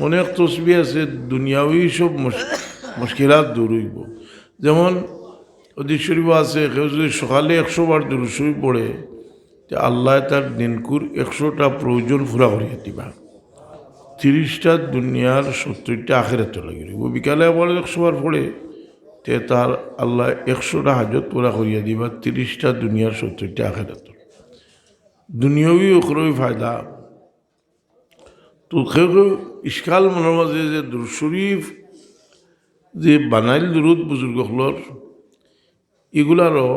অনেক তসবি আছে দুনিয়াবি সব মুশকিলাত দূর হইব। যেমন হাদিস শরীফ আছে কেউ যদি সকালে 100 বার দুরূদ শরীফ পড়ে যে আল্লাহ তার দিনকুর 100টা প্রয়োজন পুরা করিয়া দিবা, 30টা দুনিয়ার 70টা আখেরাতে লাগিল। বিকালে আবার 100 বার পড়ে তে তার আল্লাহ 100টা হাজত পুরা করিয়া দিবা, 30টা দুনিয়ার 70টা আখেরাত। দুনিয়াবি ওখরই ফায়দা। তো কেউ কেউ ইস্কাল মনের মাঝে যে দুরূদ শরীফ যে বানাইল দুরুদ বুজুর্গগুলোর এগুলারও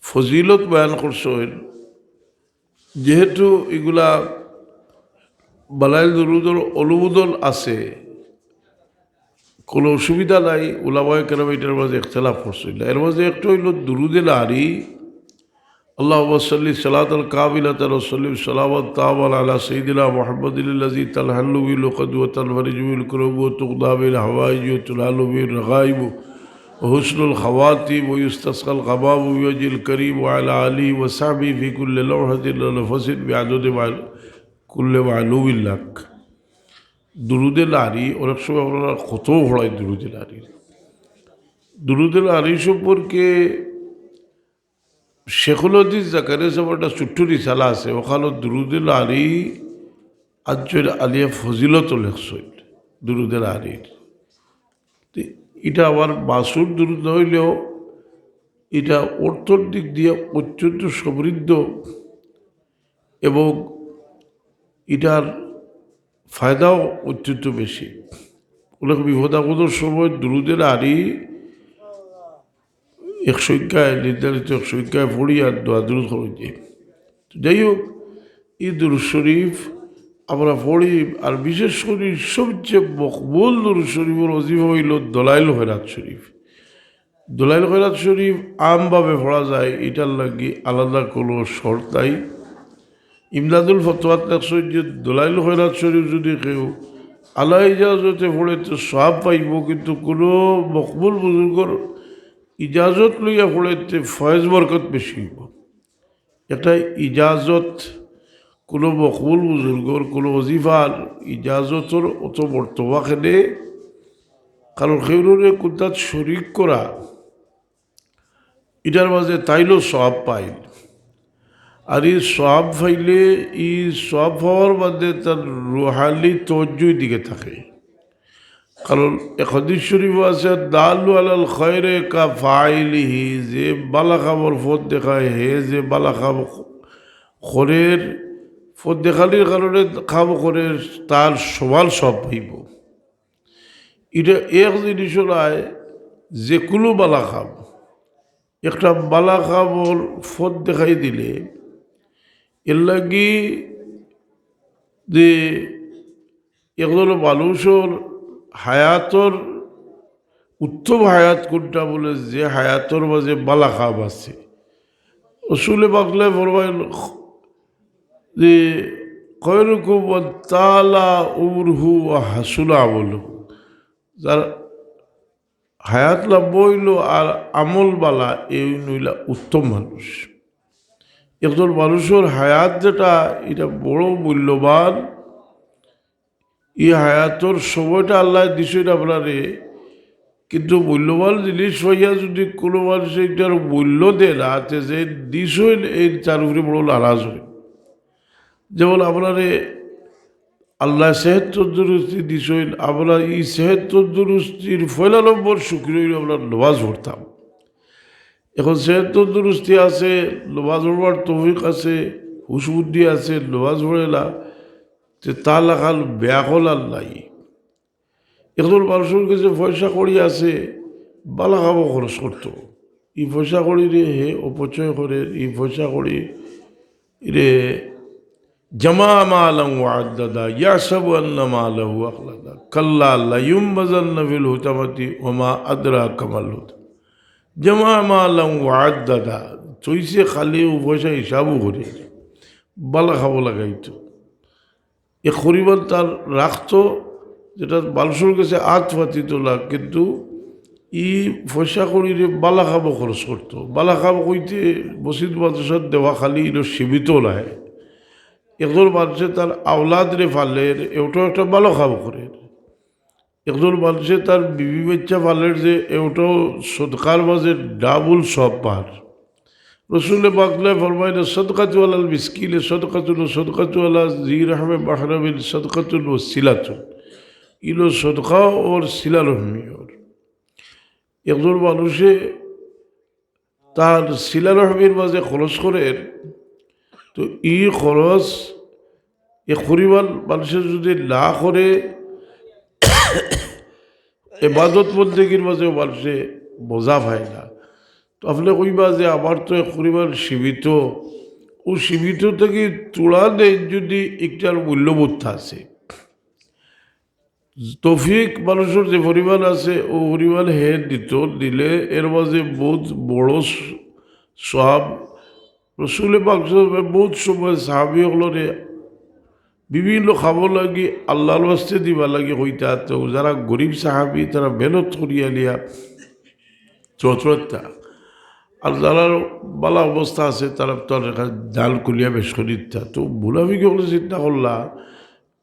ফজিলত বয়ান করছেন, যেহেতু এগুলা বানাইল দুরুদের অনুমোদন আছে, কোনো অসুবিধা নাই। উলামায়ে কেরাম এটার মাঝে ইখতিলাফ করছিল। এর মাঝে একটা হইল দুরুদে লারি, আল্লাহুম্মা সাল্লি সালাতাল কামিলাতান ওয়া সাল্লিম সালামান তামান আলা সাইয়্যিদিনা মুহাম্মাদিল্লাযী তানহাল্লু বিল উকদ ওয়া তানফারিজু বিল কুরুব ওয়া তুগদা বিল হাওয়াইজ ওয়া তুনহালু বিল রাগাইব ওয়া হুসনুল খাওয়াতিম ওয়া ইস্তাসকাল গামাম বিওয়াজিল কারীম ওয়া আলা আলিহি ওয়া সাহবিহি ফি কুল্লি লামহাতিন ওয়া নাফাসিন বিআদাদি কুল্লি মা'লুমিন লাক। দুরুদে লারি অনেক সময় আপনারা কত ভরায় দুরুদে লারি। দুরুদে লারি সম্পর্কে শেখুল হাদিস জাকারিয়া সাহেব একটা ছোট্ট রিসালা আছে, ওখানে দুরুদুল আলী আজের আলিয়া ফজিলত লেখছেন দুরুদুল আলীর। এটা আবার বাসুর দুরুদ হইলেও এটা অর্থর দিক দিয়ে অত্যন্ত সমৃদ্ধ এবং এটার ফায়দাও অত্যন্ত বেশি। অনেক বিপদাপদের সময় দুরুদুল আলী এক সংখ্যায় নির্ধারিত এক সংখ্যায় পড়ি আর দোয়া দুরুদ করি। যাই হোক, এই দুরুদ শরীফ আমরা পড়ি। আর বিশেষ করে সবচেয়ে মকবুল দুরুদ শরীফের ওজিফা হইল দলাইল খয়রাত শরীফ। দলাইল খয়রাত শরীফ আমভাবে পড়া যায়, এটার লাগি আলাদা কোনো শর্ত নাই। ইমদাদুল ফতোয়াত লেখছেন যে দলাইল খয়রাত শরীফ যদি কেউ আল্লাহ ইজাজতে পড়ে তো সওয়াব পাইব, কিন্তু কোনো মকবুল বুজুর্গর ইজাজত লইয়া পড়েতে ফয়েজ বরকত বেশি হইব। একটা ইজাজত কোনো মকবুল বুজুর্গর কোনো ওজিফার ইজাজতর অত বর্তবা খেলে, কারণ সেগুলোরে কোনটাত শরিক করা এটার মাঝে তাইলেও সওয়াব পাইল। আর এই সওয়াব পাইলে এই সওয়াব পাওয়ার বাদে তার রুহানি তওয়াজ্জুর দিকে থাকে। কারণ এক হাদিস শরীফ আছে দালু আলাল খায়রে কা ফাইলিহি, যে বালা খাবর ফত দেখায় হে যে বালা খাব খরের ফত দেখালির কারণে খাব করে তার সমান সব হইব। এটা এক জিনিস নয় যে কোনো বালা খাব, একটা বালা খাবর ফত দেখাই দিলে এর লাগি যে একজন মানুষের হায়াতর উত্তম হায়াত কোনটা বলে, যে হায়াতর মাঝে বালা খাব আছে। রসুলে বাকলে ফরমাইল যে খয়রুকুম মান তালা উমরহু ওয়া হাসুনা আমলুহু, যার হায়াত লাভ হইল আর আমল বালা, এই নইলা উত্তম মানুষ। একজন মানুষের হায়াত যেটা এটা বড় মূল্যবান। এই হায়াতর সময়টা আল্লাহ দিছেন আপনারে, কিন্তু মূল্যবান জিনিস হইয়া যদি কোনো মানুষ এইটার মূল্য দেয় না, যে দিস হইল এই তার উপরে বড় নারাজ হয়। যেমন আপনারে আল্লাহ সেহেদ তন্দুরুস্তি দিছেন, আমরা এই সেহেদ তন্দুরুস্তির 1 নম্বর শুক্রিয়া হইল আমরা নমাজ পড়তাম। এখন সেহেদ তন্দুরুস্তি আছে, নমাজ পড়বার তৌফিক আছে, হুশবুদ্ধি আছে, নমাজ পড়ে না, তা লাগাল ব্যাকল আর নাই। একজন মানুষের কাছে পয়সা কড়ি আছে, বালা খাবো খরচ করতো, এই পয়সা কড়ি রে হে অপচয় করে, এই পয়সা কড়ি রে জমা মালাম ওয়াদাদা ইয়াসাবু আন্না মালাহু আখলাদা কাল্লা লা ইউমবাযান্না ফিল হুতামাতি ওয়া মা আদরাকা মাল হুতামা। জমা মালাম ওয়াদাদা চইছে খালি পয়সা হিসাবও করে বালা খাবো লাগাইতো। এ খরিবান তার রাখতো, যেটা মানুষের কাছে আত ফাতিত না, কিন্তু ই পয়সা করিলে বালা খাবো খরচ করতো। বালা খাবো কইতে মসজিদ মাদ্রাসার দেওয়া খালি এটা সীমিত নাই, একজন মানুষে তার আওলাদরে ফালের এটাও একটা ভালো কাম করে। একজন মানুষে তার বিবি বাচ্চা ফালের যে এটাও সদকার মাঝে ডাবল সব পার। রসুলে বাকলে ফরমাইলে সদকাতুল মিসকিলে সদকাতুল জি রহমে মাহরমিল সদকাতুল ওসিলাতুল ইলো সদকা ওর সিলা রহমি ওর। একজন মানুষে তার সিলা রহমির মাঝে খরচ করেন, তো ই খরচ এ পরিমাণ মানুষের যদি না করে এবাদত বন্দেগীর মাঝে মানুষে মজা পায় না। তো আপনি কইবা যে আমার তো এক পরিমাণ সীমিত, ও সীমিত থেকে তোলা নেই যদি একটার মূল্যবোধ আছে। তৌফিক মানুষের যে পরিমাণ আছে ও পরিমাণ হে দিলে এর মাঝে বহুত বড় সব। রসুলে পাক বহুত সময় সাহাবি হলরে বিভিন্ন খাবার লাগি আল্লাহর ওয়াস্তে দিবা লাগে হইতা। তো যারা গরিব সাহাবি তারা মেহনত করিয়া লিয়া চতুরতা, আর যারা বালা অবস্থা আছে তারা তার জাল কুলিয়া বেশ করিতা। তো মুনাফিকে হলে চিন্তা করলা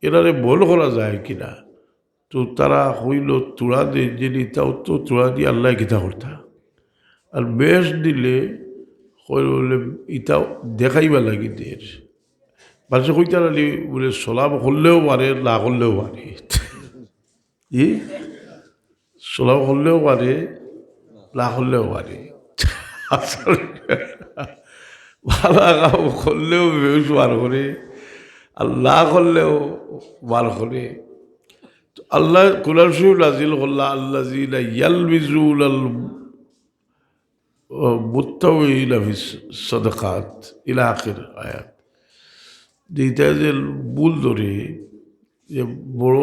এরারে বল করা যায় কিনা। তো তারা হইল তুড়া দিয়ে যে নিতাও তো তুড়া দিয়ে আল্লাহ গীতা করতা, আর বেশ দিলে হইলে ইটাও দেখাইবা লাগি দের মানুষ কইতা নালি বলে সোলাম করলেও পারে না করলেও পারে। ই সোলাম করলেও পারে না করলেও পারে। ভালো কাম করলেও বেশ বার করে, আর না করলেও বার করে। আল্লাহ কুরআন শরীফ নাযিল করলা আল্লাযীনা ইয়ালমিজুনা আল মুত্তাওয়িনা ফিস সাদাকাত ইলা আখির আয়াত। যেটা যে ভুল ধরে যে বড়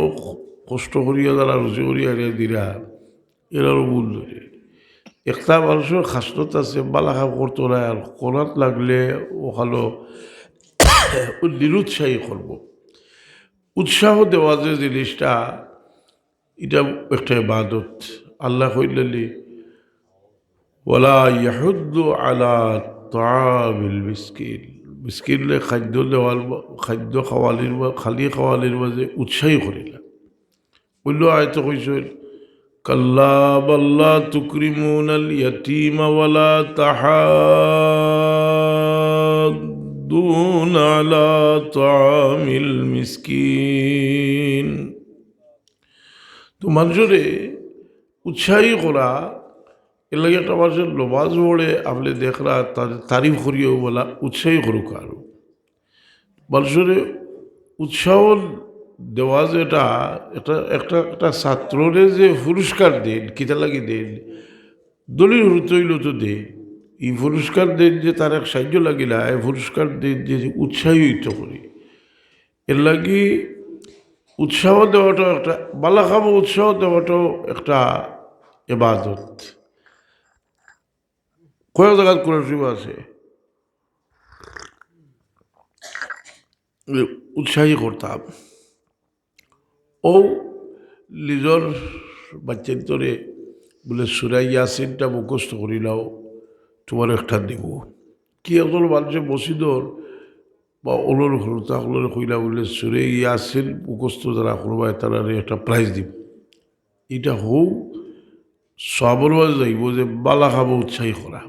কষ্ট করিয়া যারা রুজি করিয়া দিরা এরাও ভুল ধরে। একটা মানুষের খাসলত আছে বালা কাম করতো না, আর করাত লাগলে ওখানে নিরুৎসাহী করবো। উৎসাহ দেওয়া যে জিনিসটা এটা একটা ইবাদত। আল্লাহ কইলেন ওয়ালা ইয়াহুদ্দু আলা তাআমিল মিসকিন, মিসকিনলে খাদ্য দেওয়ার খাদ্য খাওয়ালির খালি খাওয়ালির মাঝে উৎসাহী করিলা। বললো আয়তো কইছিল কাল্লা বাল্লা তুকরিমুনাল ইয়াতীমা ওয়ালা তাহাদ্দুনা আলা তাআমিল মিসকিন। তো মানুষরে উৎসাহী করা এর লাগে একটা মানুষের নমাজ পড়ে আপনি দেখরা তাদের তারিফ করিও বলা উৎসাহী করুক। আরো মানুষের উৎসাহ দেওয়া যেটা এটা একটা একটা ছাত্ররে যে পুরস্কার দেন কিতা লাগি দেন দলিল হইল তো দেন। এই পুরস্কার দেন যে তার এক সাহায্য লাগিলা, এই পুরস্কার দেন যে উৎসাহিত করি। এর লাগি উৎসাহ দেওয়াটাও একটা বালা খাবো, উৎসাহ দেওয়াটাও একটা ইবাদত। কয়েক জায়গায় কোরআন শরীফ আছে উৎসাহী করতাম। ও নিজের বাচ্চার ধরে বলে সূরা ইয়াসিনটা মুখস্থ করিলাও তোমার একটা দেব। কি একজন মানুষের মসজিদর বা ওলর হরতা ওলর কইলা বলে সূরা ইয়াসিন মুখস্থ যারা করবায় তারা একটা প্রাইজ দিব। এটা হও সবর মাঝে যাইব যে বালা খাবো উৎসাহী করা।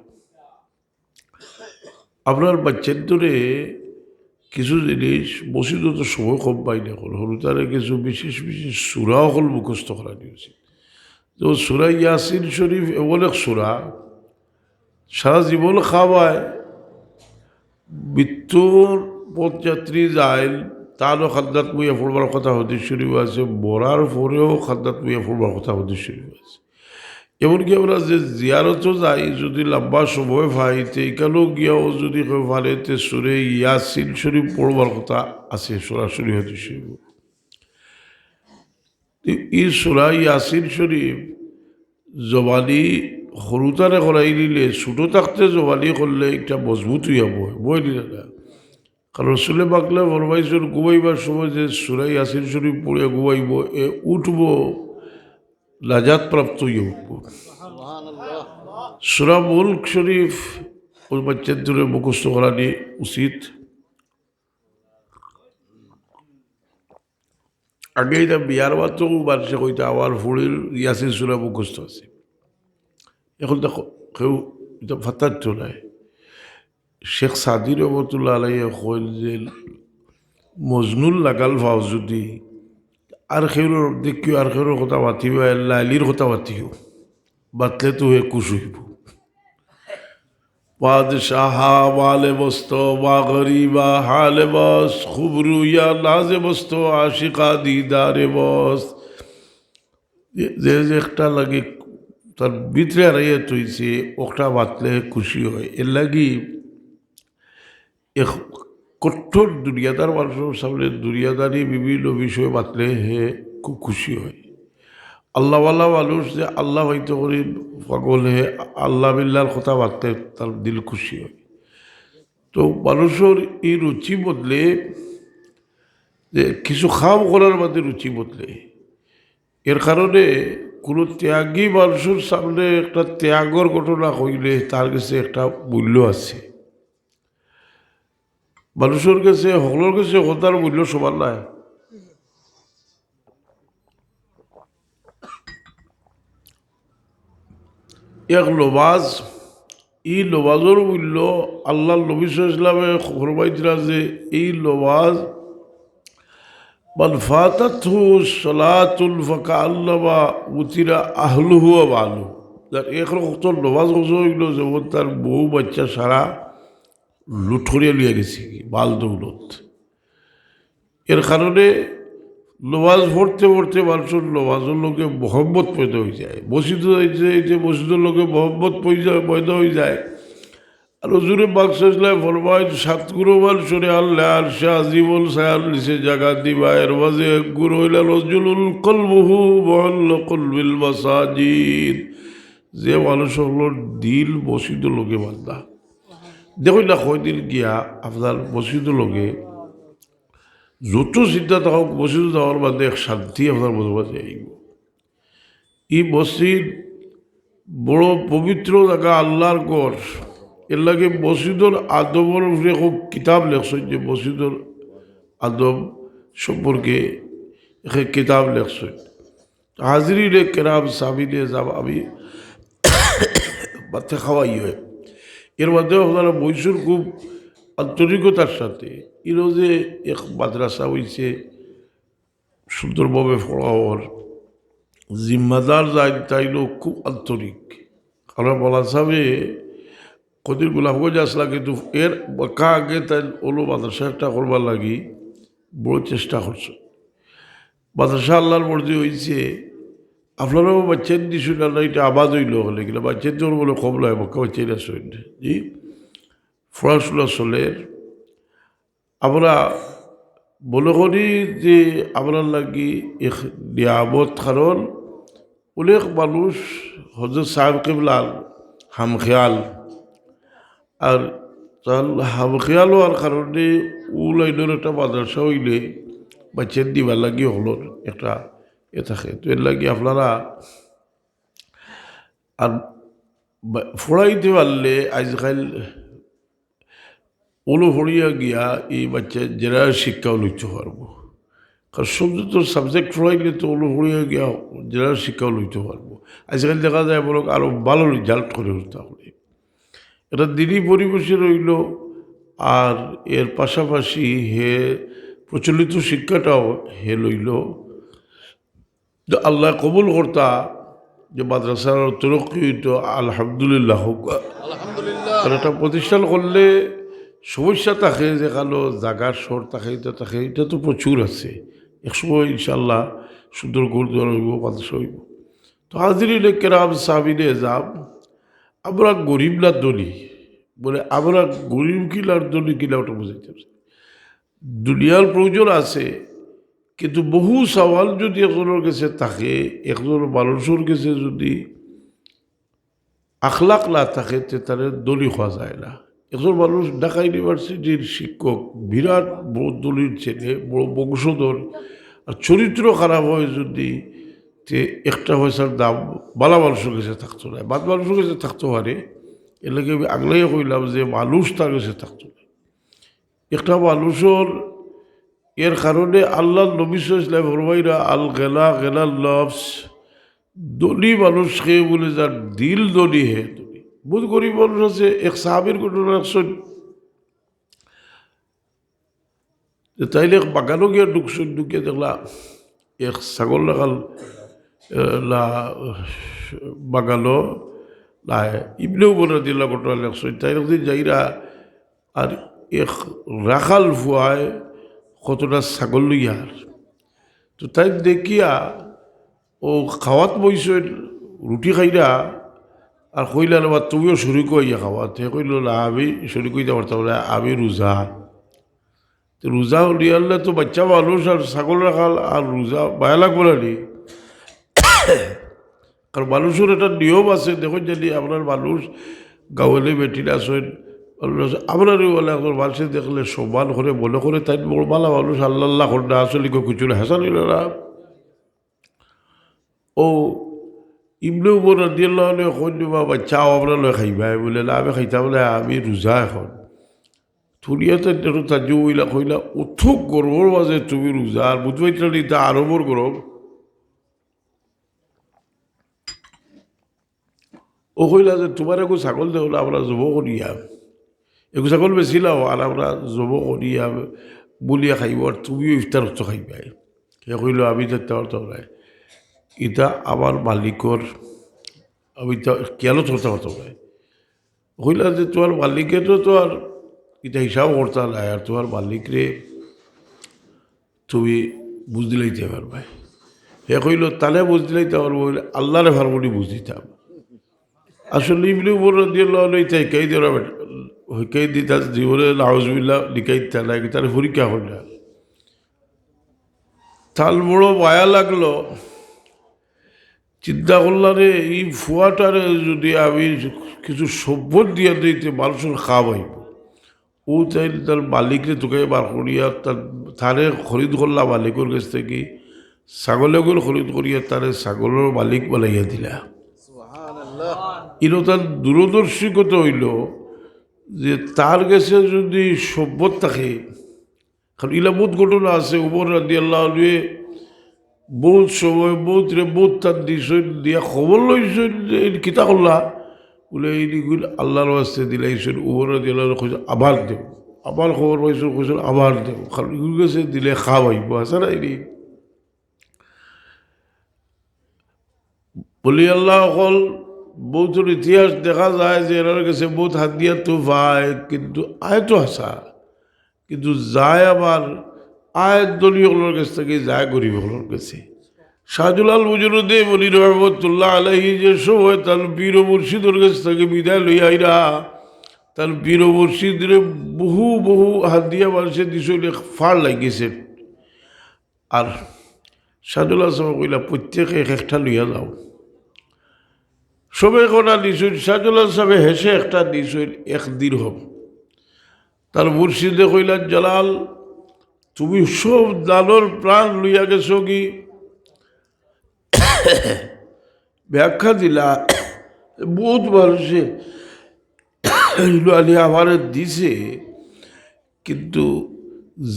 আপনার বাচ্চার ধরে কিছু জিনিস মসজিদ তো সময় কম পাই না হল হরুতারে কিছু বিশেষ বিশেষ সূরা হল মুখস্থ করা নিয়েছে। তো সূরা ইয়াসিন শরীফ এমন এক সূরা সারা জীবন খাওয়ায়। মৃত্যুর পথযাত্রী যায় তারও খাদ্দাত মুইয়া পড়বার কথা হাদিস শরীফ আছে, মরার পরেও খাদ্দাত মুইয়া পড়বার কথা হাদিস শরীফ আছে। এমনকি আমরা যে জিয়ারতও যাই যদি লম্বা সময় পাইতে এখানেও গিয়াও যদি কেউ পারেতে সূরা ইয়াসিন শরীফ পড়বার কথা আছে সরাসরি হাদিস শরীফ। এই সূরা ইয়াসিন শরীফ জবানি সরুতারে করাই নিলে ছোটো থাকতে জবানি করলে একটা মজবুত হইয়া বই দিলে না। কারণ রসুলে বাকলে ফরমাইছেন ঘুমাইবার সময় যে সূরা ইয়াসিন শরীফ পড়ে ঘুমাইব এ উঠব নাজাত প্রাপ্ত হইয়া উঠব। সূরা মুলক শরীফ ওই বাচ্চার ধরে মুখস্থ করা নিয়ে উচিত। আগে এটা বিয়ার বাচ্চা বাড়ছে কইটা আমার ফুড়ির ইয়াসির সুরা মুখস্থ আছে। এখন দেখো কেউ এটা ফাতার চলায়। শেখ সাদি রহমতুল্লাহ আলাইহি কইল যে মজনুল লাগাল ভাও যদি আর খেউর দেখিও আর খেউর কথা বাতিও লালির কথা বাতিও বাতলে তো হে কুশ হইব। বাদশাহ ওয়ালে বস্ত বা গরিবা হালে বস খুব রুইয়া নাজে বস্ত আশিকা দিদারে বস। যে যে একটা লাগে তার ভিতরে হারাইয়া তৈছে ওটা বাতলে খুশি হয়। এর লাগি কঠোর দুনিয়াদার মানুষের সামনে দুনিয়াদারি বিভিন্ন বিষয় বাতলে হে খুব খুশি হয়। আল্লাহওয়ালা মানুষ যে আল্লাহ হইতে করি পাগল হে আল্লাহ বিল্লার কথা বাতলে তার দিল খুশি হয়। তো মানুষের এই রুচি বদলে যে কিছু খাম করার মধ্যে রুচি বদলে। এর কারণে কোনো ত্যাগী মানুষের সামনে একটা ত্যাগর ঘটনা হইলে তার কাছে একটা মূল্য আছে। মানুষের কাছে সকলের কাছে কথার মূল্য সমান নাই। এক নমাজ, এই নমাজের মূল্য আল্লাহ নবী সাল্লাল্লাহু আলাইহি ওয়াসাল্লামে ফরমাইছিলেন যে এই নমাজ মান ফাতাতহু সালাতুল ফাকান্নামা উতিরা আহলুহু ওয়া মালুহু। যার এক রকম নমাজ হইল যেমন তার বউ বাচ্চা সারা লুট করিয়া লিয়া গেছে বাল দৌলত। এর কারণে নমাজ পড়তে পড়তে মানুষের নমাজের লোকে মহব্বত পয়দা হয়ে যায়। মসজিদ হয়েছে যে মসজিদের লোকে মহব্বত পয়দা হয়ে যায়। আর হুজুরে বাক্সায় ফরমায় সাতগুরু মানুষরে আল্লাহ আর সে আজীবন সায়াল নিচে জায়গা দিবা। এর মাঝে এক গুরু হইলা রজুলুল কলবুহু মহল্ল কলবিল মাসাজিদ। যে মানুষ হলো দিল মসজিদ লোকে বান্ধা। দেখুন না কয়দিন গিয়া আপনার মসজিদ লোকে যত চিন্তা থাকুক মসজিদ যাওয়ার বাদে এক শান্তি আপনার মধ্যে মাঝে আইব। এই মসজিদ বড় পবিত্র জায়গা, আল্লাহর ঘর। এর লাগে মসজিদের আদবের উপরে খুব কিতাব লেখছেন যে মসজিদের আদব সম্পর্কে কিতাব লেখছেন। হাজিরিনে কেরাম সামিনে যাব আমি বাচ্চা খাওয়াই হয়। এর মাধ্যমে আপনারা বৈশুর খুব আন্তরিকতার সাথে এরও যে এক মাদ্রাসা হয়েছে সুন্দরভাবে পড়াওয়ার জিম্মাদার যায় তাইলেও খুব আন্তরিক। আমরা বলা যাবে কদিন গোলাপগঞ্জ আসলা কিন্তু এর বাঁকা আগে তাই ওলো মাদ্রাসা একটা করবার লাগি বড় চেষ্টা করছে। মাদ্রাসা আল্লাহর মর্জি হয়েছে। আপনারাও বাচ্চান দিছুন আল্লাহ এটা আবাদ হইল হলে কিনা বাচ্চান তোর বলে কম লয় বাক্কা বাচ্চাই আসেন জি পড়াশোনা চলের। আমরা মনে করি যে আপনার লাগি এক নিয়ামত, কারণ অনেক মানুষ হজরত সাহেব কিবলার হামখেয়াল আর তার হামখেয়াল হওয়ার কারণে ও লাইনের একটা মাদ্রাসা হইলে বাচ্চার দিবার লাগি হলো একটা থাকে। তো এর লাগে আপনারা আর ফড়াইতে পারলে আজকাল ওলো ফড়িয়া গিয়া এই বাচ্চা জেনারেল শিক্ষাও লইতে পারবো। কারণ সমস্ত সাবজেক্ট ফড়াইলে তো ওলো ফড়িয়া গিয়া জেনারেল শিক্ষাও লইতে পারবো। আজকাল দেখা যায় বলো আরও ভালো রেজাল্ট করে তাহলে এটা দিনই পরিবেশে রইল। আর এর পাশাপাশি হে প্রচলিত শিক্ষাটাও হে লইল। যে আল্লাহ কবুল কর্তা যে মাদ্রাসার তরক্কি হইতো আলহামদুলিল্লাহ হোক। আর একটা প্রতিষ্ঠান করলে সমস্যা থাকে যে কালো জাগার শোর থাকে এটা থাকে, এটা তো প্রচুর আছে। একসময় ইনশাল্লাহ সুন্দর গুরুদ্বারা হইব, মাদ্রাসা হইব। তো হাজিরিনে কেরাম সাহাবিনে যাব। আমরা গরিব না ধনী, বলে আমরা গরিব কিলার ধনী কিলা ওটা বুঝাইতে পারছি। দুনিয়ার প্রয়োজন আছে কিন্তু বহু সওয়াল যদি একজনের কাছে থাকে, একজন মানুষের কাছে যদি আখলাক না থাকে তাহলে দলি খাওয়া যায় না। একজন মানুষ ঢাকা ইউনিভার্সিটির শিক্ষক, বিরাট বড় দলির ছেলে, বড় বংশধর, আর চরিত্র খারাপ হয় যদি একটা পয়সার দাম বালা মানুষের কাছে থাকতো না, বাদ মানুষের কাছে থাকতে পারে। এর লাগে আমি আগলেই কইলাম যে মানুষ তার কাছে থাকতো না। একটা মানুষের এর কারণে আল্লাহ নবী সাল্লাল্লাহু আলাইহি ওয়াসাল্লাম ফরমাইরা আল গেলা গেলা লফস ধনী মানুষকে বলে যার দিল ধনী হে ধনী। বহুত গরিব মানুষ আছে। এক সাহাবীর ঘটনা রাখছেন, তাইলে বাগানও গিয়ে ঢুকছেন, ঢুকিয়ে দেখলা এক ছাগল রাখাল লা বাগানো লাই ইবনেও বলে দিলা ঘটনা লেখছেন। তাই একদিন যাইরা আর এক রাখাল ফুয়ায় কতটা ছাগল লইয়ার, তো তাই দেখিয়া ও খাওয়াত বইছেন রুটি খাইরা আর কইলার বা তুমিও শুরু করিয়া খাওয়াত। হে কইল না আমি শুরু করিতে পারতাম না, আমি রোজা। তো রোজা উলিয়ালে তো বাচ্চা মানুষ আর ছাগল রাখাল আর রোজা বায়া লাগবো না নি? কারণ মানুষের একটা নিয়ম আছে। দেখুন জানি আপনার মানুষ গাঁৱলে বেটিরা আছেন, আপনারও বলে এখন মানুষের দেখলে সম্মান করে মনে করে তাই বড় বালা মানুষ আল্লাহ কন্যা আসলে কিছু হাসান না। ও ইবনে উমর রাদিয়াল্লাহু আনহু কইল বাবা চাও আপনারা খাইবা, বলে না আমি খাইতাম না, আমি রোজা এখন। থুরিয়াতে তাজু হইলা কইলা অথুক গরমের মাঝে তুমি রোজা আর বুধবাইটা নিতে আরবর গরম। ও কইলা যে তোমার একটু ছাগল দেখলো আমরা জব করিয়া, একটু ছাগল বেছিলাম আর আমরা জব করিয়া বলিয়া খাইব আর তুমিও ইফতার হচ্ছ খাইবাই। সে কইল আমি যেতে পারতাম না, এটা আমার মালিকর, আমি কেন চলতে পারতাম না। কইলা যে তোমার মালিকেরও তো আর এটা হিসাব করতে নাই, আর তোমার মালিকরে তুমি বুঝ দিলাইতে পারবে। হে কইল তাহলে বুঝ দিলাইতে পারবো, আল্লাহরে ভারমনি বুঝ দিতাম। আসলে ইবনে উমর রাদিয়াল্লাহু আনহু তাই কই দিরা কই দিতা জীবনে নাউজুবিল্লাহ লিখাইতে নাই, তার পরীক্ষা হল। তাল বড় মায়া লাগলো, চিন্তা করলাম রে এই ফুয়াটারে যদি আমি কিছু সভ্যত দিয়ে দিতে মানুষের খাওয়াইব। ও চাইলে তার মালিকরে তোকে বার করিয়া তারে খরিদ করলা মালিকের কাছ থেকে, ছাগলেগুলো খরিদ করিয়া তারে ছাগলের মালিক বানাইয়া দিলা। ইনো তার দূরদর্শিকতা হইল যে তার কাছে যদি সভ্যত থাকে। কারণ ইলা বহুত ঘটনা আছে। উমর রাদিয়াল্লাহু আনহু বহুত সময় বহুত তার দিছেন দিয়া খবর লইছেন যে কিতা করলা, বলে এইগুলো আল্লাহর ওয়াস্তে দিলাইছেন। উমর রাদিয়াল্লাহু আনহু কইছেন আবার দেব, আবার খবর পাইছেন কইছেন আবার দেব, কারণ এগুলো কাছে দিলে খাওয়াইব আছে না। এটি বলি আল্লাহ অকল বহুতর ইতিহাস দেখা যায় যে এনার কাছে বহুত হাত দিয়া তো পায়, কিন্তু আয় তো আসা, কিন্তু যায় আবার আয়ের দলীয়গুলোর কাছ থেকে যায় গরিবগুলোর কাছে। শাহজুলাল মুজরুদ্দে বলি রহমতুল্লাহ আলাইহি যে সময় তার বীর মুর্শিদের কাছ থেকে বিদায় লই আইরা, তার বীর মুর্শিদরে বহু বহু হাত দিয়া মানুষের দিশলে ফাড় লাগিয়েছে। আর শাহজুল্লাহ সাহেব কইলা প্রত্যেকে এক একটা লইয়া যাও। সবে কোনা দিছুন, শাহজুল্লাহ সাহেব হেসে একটা দিছুন 1 দিরহম। তার মুর্শিদে কইলা জালাল তুমি সব দানোর প্রাণ লইয়া গেছো কি? ব্যাখ্যা দিলা বহুত মানুষে আলী আমার দিছে, কিন্তু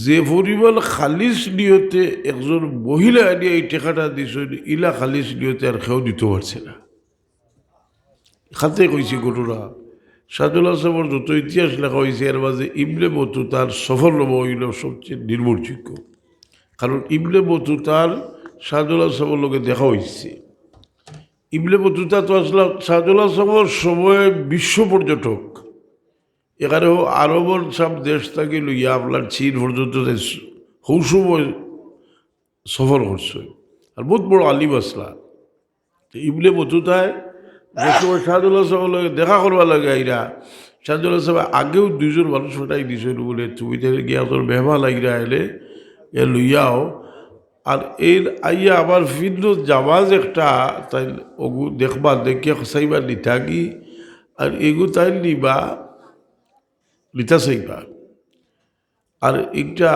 যে পরিমাণ খালিস নিয়তে একজন মহিলা আনিয়া এই টেকাটা দিছেন, ইলা খালিস নিয়তে আর কেউ দিতে পারছে না। খাতে কইছি ঘটনা। শাহজুল্লাহ সাহেবের যত ইতিহাস লেখা হয়েছে এর মাঝে ইবনে বতুতার সফরনামা হইল সবচেয়ে নির্ভরযোগ্য। কারণ ইবনে বতুতার শাহজুল্লাহ সাহেবের লোকে দেখা হয়েছে। ইবনে বতুতা তো আসলে শাহজুল্লাহ সাহেবের সময় বিশ্ব পর্যটক। এখানেও আরবর সব দেশ থেকে লইয়া আপনার চীন পর্যন্ত সময় সফর করছে, আর বহুত বড় আলিম আসলা। ইবনে বতুতায় যে সময় শাহজুল্লাহ সাহেব দেখা করবা লাগে আইরা, শাহজুল্লাহ সাহেব আগেও 2 জন মানুষ ফোটাই দিয়েছিল বলে তুমি গিয়া তোর বেহমা লাগিরা এলে এ লইয়াও। আর এর আইয়া আবার ফিরল জামাজ একটা, তাই ওগু দেখবা দেখিয়া চাইবা নিতা কি, আর এগু তাই নিবা লিতা চাইবা, আর একটা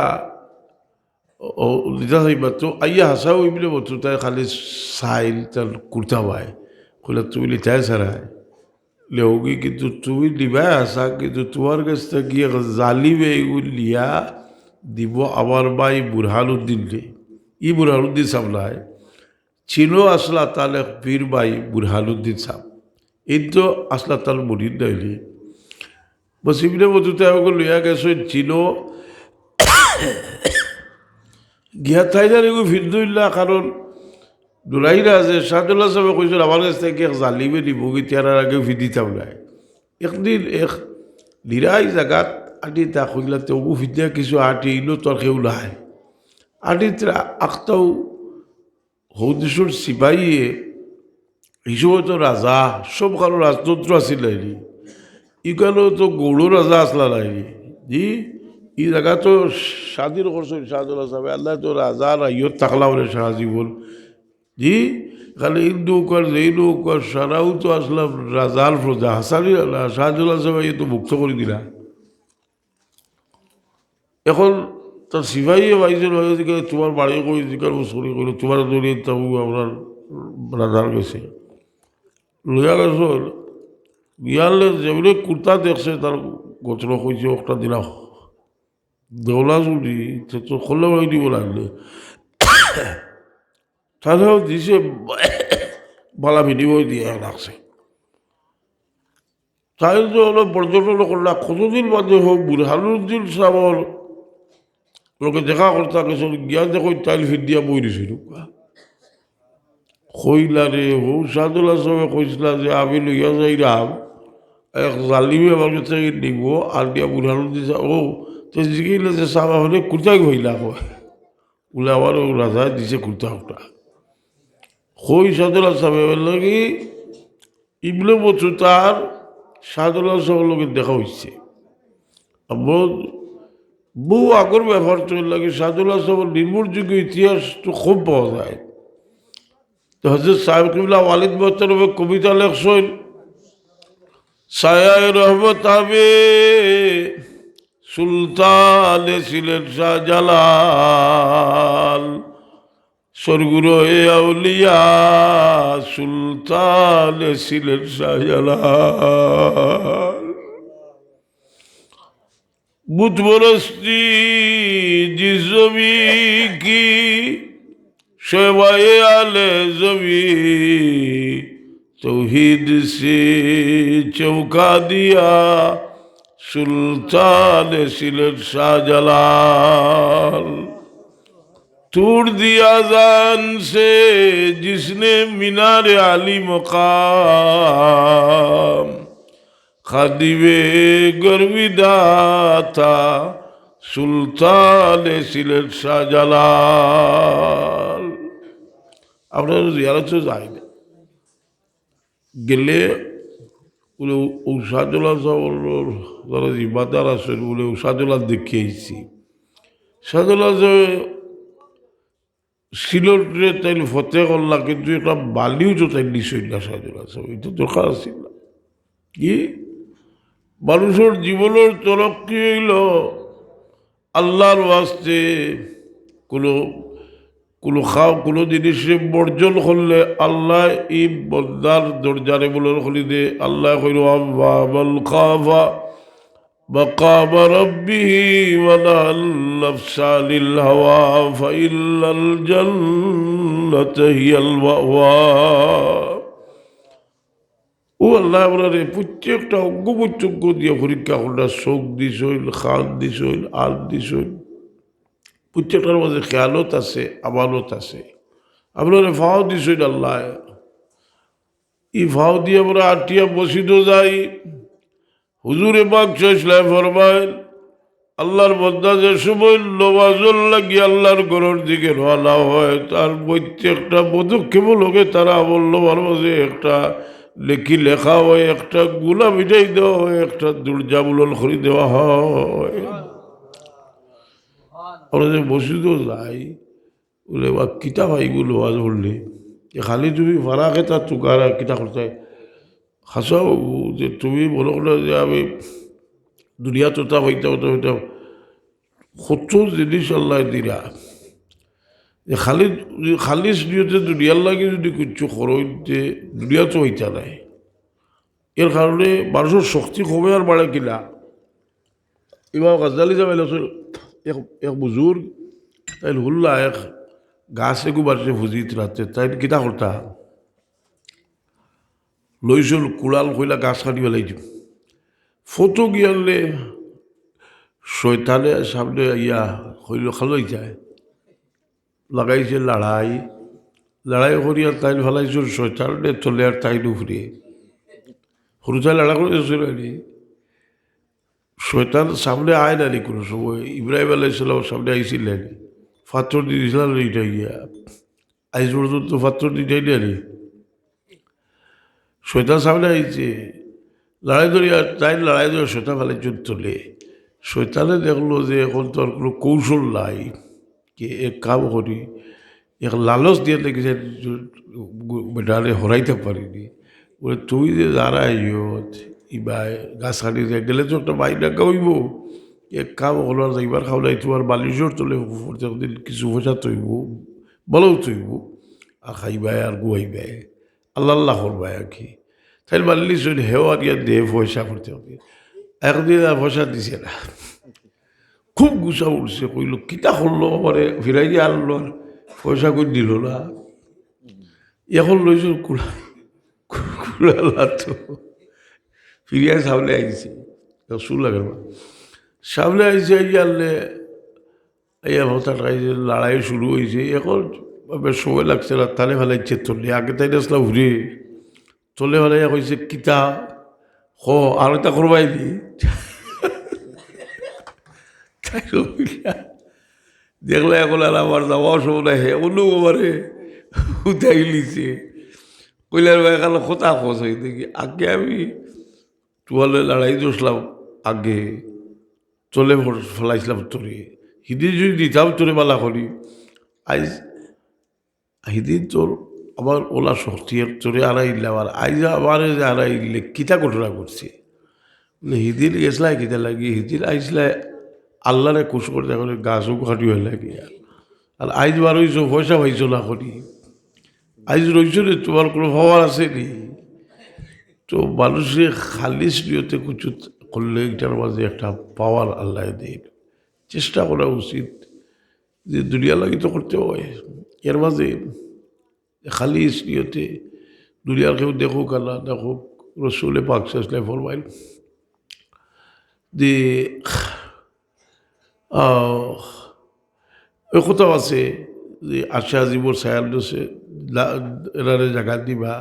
লিতা চাইবা। তো আইয়া হাসাও ইবনে বতুতা খালি চাইল তার কুর্তা পায়, কইলা তুমি লিতাই ছাড়ায় লেওগি, কিন্তু তুমি লিবাই আসা, কিন্তু তোমার কাছ থেকে গিয়ে জালিবে এগুলো লিয়া দিব আমার ভাই বুরহানুদ্দিনকে। ই বুরহানুদ্দিন সাহেব নয়, ছিল আসলা তাল এক পীর ভাই বুরহানুদ্দিন সাহেব। এই তো আসলা তাল মুরিদ নইলি বসিবিনে মধুতে আমাকে লইয়া গেছে ছিল গিয়া থাই জানি ফিরদুল্লাহ। কারণ দুরাইরা আছে শাহদুল্লাহ সাহেব কইছিল আমার কাছ থেকে এক জালিমে দিব গীতার আগে ফিদিতাম নাই। একদিন এক নিরাই জায়গাত আটি তা কইলা তবু ফিদিয়া কিছু আটি ইলো তোর কেউ নাই আটি আখতাও হৌদেশ্বর সিপাহীয়ে হিসেবে তো রাজা সব কারো রাজতন্ত্র আছিল নাইনি ইকানো তো গৌড় রাজা আসলা নাইনি জি ই জায়গা তো স্বাধীন করছেন শাহদুল্লাহ সাহেব। আল্লাহ তো রাজা রাইয়ত থাকলা বলে সারা জীবন জি খালি হিন্দু কর জৈন কর সারাও তো আসলাম রাজার প্রজা হাসানি শাহদুল্লাহ সাহেব তো মুক্ত করে দিলা। এখন তার সিপাহী বাইজন হয়ে তোমার বাড়ি কই জিজ্ঞার মুসরি করি তোমার দৌড়িয়ে তাবু আপনার রাজার গেছে লইয়া গেছ গিয়ালে যেমনি কুর্তা দেখছে তার গোচর কইছে একটা দিলা দেওলা চুরি তো খোলা বাড়ি দিব লাগলে তাহলেও দিছে বালা বিনিময় দিয়ে রাখছে। তাই তো হলো পর্যটন করলা কতদিন বাদে হোক বুরহানুদ্দিন সাহেবর লোকে দেখা করতে গেছে গিয়া দেখো তাইল ফির দিয়া বই দিছিল কইলা রে হো শাহদুল্লাহ সাহেব কইসলা যে আমি লইয়া যাই রাম এক জালিমে আমার কাছে নিব আর দিয়া বুরহানুদ্দিন সাহেব ও তো জিগিলে যে সাহেব হলে কুর্তাই কইলা বলে আমার রাজা দিছে কুর্তা ওটা কই শাহদুল্লাহ সাহেব লাগি ইবনে বতুতার শাহদুল্লাহ সাহেবের লোকে দেখা হয়েছে বহু আগর ব্যাপার চল লাগে। শাহদুল্লাহ সাহেবের নির্ভরযোগ্য ইতিহাস তো খুব পাওয়া যায়। তো হজরত সাহেব কিবলা ওয়ালিদ বহতরবে কবিতা লেখছেন ছায়ায় রহমত হবে সুলতান ছিলেন শাহজালাল স্বর্গুরু আউলিয়া সুলতান ছিলেন শাহজালাল बुत बरसती जिस जमी की शवाए आले जमी तौहीद से चौका दिया सुल्तान सिलत शाहजलाल तोड़ दिया जान से जिसने मीनार आली मकाम খাদিবে গর্বিদাতা সুলতান ছিলেন শাহজালাল। আপনার জিয়ারত যাই না গেলে বলে ও শাহজালাল যারা ইবাদার আছেন বলে ও শাহজালাল দেখে আইছি শাহজালাল সিলটে তাই ফতে করলা কিন্তু একটা বালিও তো তাই নিশ্চয় না শাহজালাল সাহেব এটা দরকার আছিল না কি মানুষের জীবনের তরক্কি হইল আল্লাহর ওয়াস্তে কোনো জিনিসে বর্জন করলে আল্লাহ এই বন্দার দরজারে বলে খুলি দে আল্লাহ কইল আল খাফা মাকাম রাব্বিহি ওয়া নাহাল নাফসা আনিল হাওয়া ফাইন্নাল জান্নাতা হিয়াল মাওয়া। ও আল্লাহ আপনারে প্রত্যেকটা অজ্ঞ প্রত্যজ্ঞ দিয়ে পরীক্ষা করলা চোখ দিছইল খান দিছইল আল দিছইল প্রত্যেকটার মধ্যে খেয়ালত আছে আমানত আছে আপনারে ফাও দিছইল আল্লাহ ই ফাও দিয়ে আমরা আটিয়া বসিত যাই হুজুরে পাক ইসলাম ফরমাইল আল্লাহর বন্দা যে সময় নমাজল লাগি আল্লাহর ঘরের দিকে রওনা হয় তার প্রত্যেকটা পদক্ষেপ লোকে তারা আমল মাঝে একটা লেখা হয় একটা গুলা মিটাই দেওয়া হয় একটা দরজা বুলন করে দেওয়া হয়। আমরা যে বসিত যাই বলে বা কিতা ভাইগুলো আজ বললে খালি তুমি ভাড়া খেতা তুকার কিতা করতে হাসাও যে তুমি মনে করলে যে আমি দুনিয়া তোতা হইতাম কত জিনিস আল্লাহ দিরা খালিস নিয়তে দুনিয়ার লাগে যদি কিছু খরচে দুনিয়া তো হইতা নাই এর কারণে মানুষের শক্তি কমে আর বাড়ে কিনা। ইমাম গাজ্জালি সাহেব এক বুজুর্গ তাই হুল্লা এক গাছে গুবারছে ভুজিত রাতে তাই কিতা করতা লইছিল কুড়াল কইলা গাছ কাটি পেলাইছি ফটো গিয়ালে শৈতানে সামনে ইয়া হইল খালই যায় লাগাইছে লড়াই করিয়া তাই ফেলাইছিল শৈতানে চলে আর তাই নুফরে সরুচাই লড়া করেছিল শৈতান সামনে আয় নানি কোনো সময় ইব্রাহিম আলাইসাল্লাম সামনে আইছিলেন পাথর দিয়ে দিয়েছিলাম এইটা গিয়া আইস পর্যন্ত পাথর দিতেই নানি শৈতান সামনে আইছে লড়াই ধরিয়া তাই লড়াই ধরে শৈতান ফেলাইছিল তোলে শৈতানে দেখলো যে এখন তো আর কোনো কৌশল নাই কে এক কাম করি এক লালচ দিয়ে দেখেছে বেটারে হরাইতে পারিনি বলে তুই যে দাঁড়াই ইবা গাছ কাটি যায় গেলে তো একটা বাইনা গাইব এক কাম হলো যাইবার খাওয়াই তোমার বালিশর তোলে কিছু পয়সা তৈব বলেও তৈব আর খাইবাই আর গুয়াইবাই আল্লাহ আল্লাহ করবাই আর কি তাই বাল্লিশ হেওয়া দিয়ে দে পয়সা করতে হবে একদিন আর পয়সা দিছে না খুব গুছা উঠছে কইল কিতা করলো মানে ফিরাই দিয়ে আনলো আর পয়সা কই দিল না এখন লইছিল কুড়ালা তো ফিরিয়া সামনে আইছে চুল লাগে না সামনে আইছে আনলে এই অবস্থা খাইছে লড়াই শুরু হয়েছে এখন বেশ সময় লাগছে না তালে ফেলাইছে তোলে আগে তাই আসলাম ঘুরে তোলে ফেলাইয়া কইছে কিতা আর এটা করবাই দি দেখলে এখন আর আমার যাওয়া সময় হে অন্য আমারে উঠাই লিছে কইলার ভাই এখানে কোথা খোঁজ হয়ে দেখি আগে আমি তোয়ালে লড়াই দোসলাম আগে চলে ফেলাইছিলাম তোরে হিদিন যদি দিতাম তোরে মালা করি আইজ হিদিন তোর আমার ওলা শক্তি তোরে আড়াইলে আর আইজ আমার আড়াইলে কিতা ঘটনা করছে বলে হিদিন গেছলাই কিতা লাগি হিদিন আইসলে আল্লাহরে খুশ করে দেখলে গাছও কাটি হয়ে লাগে আর আইজ বার হইছো পয়সা পাইছো না করি আইজ রইছো রে তোমার কোনো ভাবার আছে নি তো মানুষের খালিস নিয়তে কিছু করলে এটার মাঝে একটা পাওয়ার আল্লাহ দেয় চেষ্টা করা উচিত যে দুনিয়া লাগি তো করতে হয় এর মাঝে খালিস নিয়তে দুনিয়ার কেউ দেখুক আল্লাহ দেখুক রসুলে পাক শেষলে ফরমাইল যে ওই কোথাও আছে যে আশা জীবর সায়াল দোষে এরারে জায়গা দিবা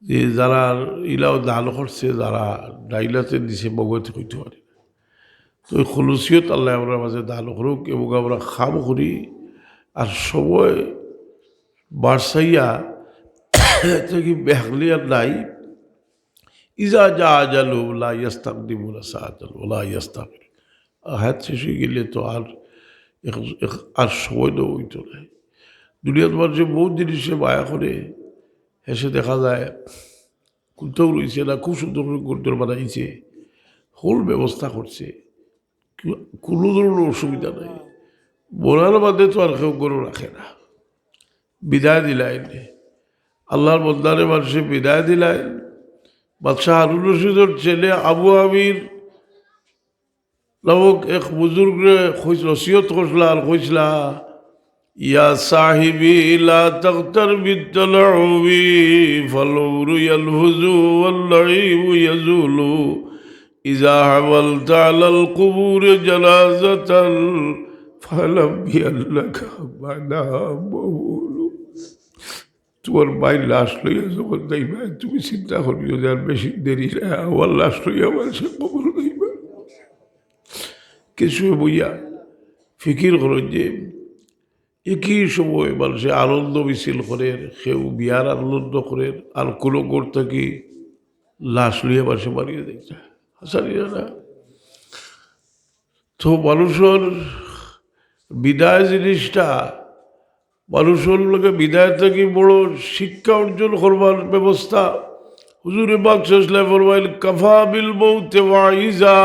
যে যারা ইলাও দান করছে যারা ডাইলাতে দিছে বগতে কইতে পারে তো ওই খলুসিয়ত আল্লাহ আমরা মাঝে দান করুক এবং আমরা খাম করি আর সময় বারসাইয়া কি বেহলিয়ার নাই ইজা যা আজালু লা ইয়াস্তাকদিমুনা সাআতান ওয়া লা ইয়াস্তাকির হাত শেষ হয়ে গেলে তো আর সময় দেওয়া হইতো না দুনিয়ার মানুষে বহু জিনিসে মায়া করে এসে দেখা যায় কোথাও রয়েছে না খুব সুন্দর করে গুরুদর বানাইছে হোল ব্যবস্থা করছে কোনো ধরনের অসুবিধা নাই বোনার বাদে তো আর কেউ গরু রাখে না বিদায় দিলাইন আল্লাহর বন্দারে মানুষে বিদায় দিলাইন বাদশাহ হারুন রশিদের ছেলে আবু আমির নামক এক বুজুর্গে নসিহত করছিলা আর কইসলা ইয়া সাহিবি লা তাগতার বিত্তালাউবি ফালউরু ইয়ালহুজু ওয়াল্লাইবু ইয়াজুলু ইজা হাওয়ালতা আলাল কুবুর জানাজাতান ফালাম বিআল্লাকা মানামুলু তোমার ভাই লাশ লইয়া যখন যাইবা তুমি চিন্তা করিও যে আর বেশি দেরি না আমার লাশ লইয়া আমার সে কবর যাইবা কিছু বইয়া ফিকির করেন যে একই সময় মানুষে আনন্দ মিছিল করে কেউ বিয়ার আনন্দ করে আর কোনো করতে কি লাশ লইয়া মানুষে মারিয়ে দেখছে হাসানিয়া না তো মানুষের বিদায় জিনিসটা মানুষের লোকে বিদায় থেকে বড় শিক্ষা অর্জন করবার ব্যবস্থা হুজুরে বাকশাসলে ফরমাইল কাফা বিল মৌতে ওয়াইজা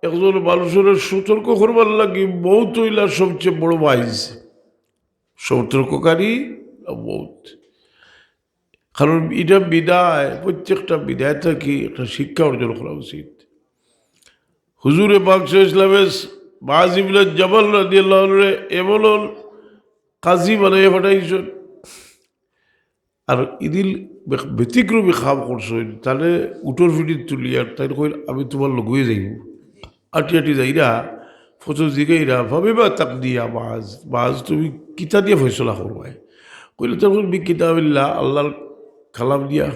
একজন মানুষের সতর্ক করবার লাগে মৌত হইলা সবচেয়ে বড় ওয়াইজ সতর্ককারী মৌত কারণ এটা বিদায় প্রত্যেকটা বিদায় থেকে একটা শিক্ষা অর্জন করা উচিত হুজুরে বাকশাহ ইসলামের মুআয ইবনে জাবাল রাদিয়াল্লাহু আনহু এমন কাজী বানাই পাঠাইছেন আর ইদিল ব্যতিক্রমী খাম করছেন তাহলে উটোর ফিটির তুলিয়ার তাই কই আমি তোমার লগুয়ে যাইব আটি আটি যাইরা ফটো জিগাইরা ভাবে বা তাক দিয়া বাজ তুমি কিতা দিয়ে ফয়সলা করবাই কইলে তখন বি কিতাবিল্লাহ আল্লাহর কালাম দিয়া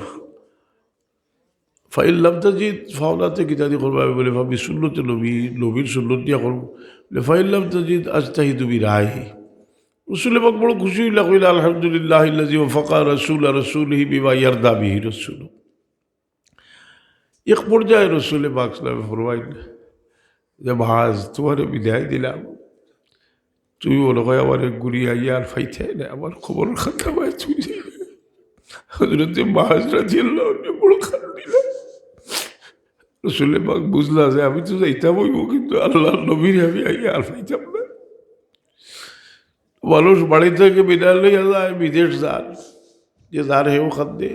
ফাইল্লাম তাজিদ ফাওলাতে কিতা দিয়ে করবা বলে ভাবি সুন্নতে নবীর সুন্নত দিয়া করবো বলে ফাইল্লাম তাজিদ আজতাহিদু বিরায় রসুল পাক বড় খুশি হইলা কইলা আলহামদুলিল্লাহ আল্লাযী ওয়াফাকা রাসূলিহি বিমা ইয়ারদা বিহি রাসূল এক পর্যায়ে রসুল পাক সাল্লাল্লাহু আলাইহি ফরমাইলেন যে ভাজ তোমার বিদায় দিলাম তুমি মনে হয় আমার গুড়ি আইয়া আর ফাইতে না আমার খবর খাতা পাই তুই হযরতে মাহাজ রাদিয়াল্লাহু আনহু বড় খান দিলাম রসুল পাক বুঝলা যে আমি তো যাইতাম হইব কিন্তু আল্লাহর নবীর আমি আইয়া আর ফাইতাম না মানুষ বাড়ি থেকে বিদায় লইয়া যায় বিদেশ যান যে যার হেও খাদ্যে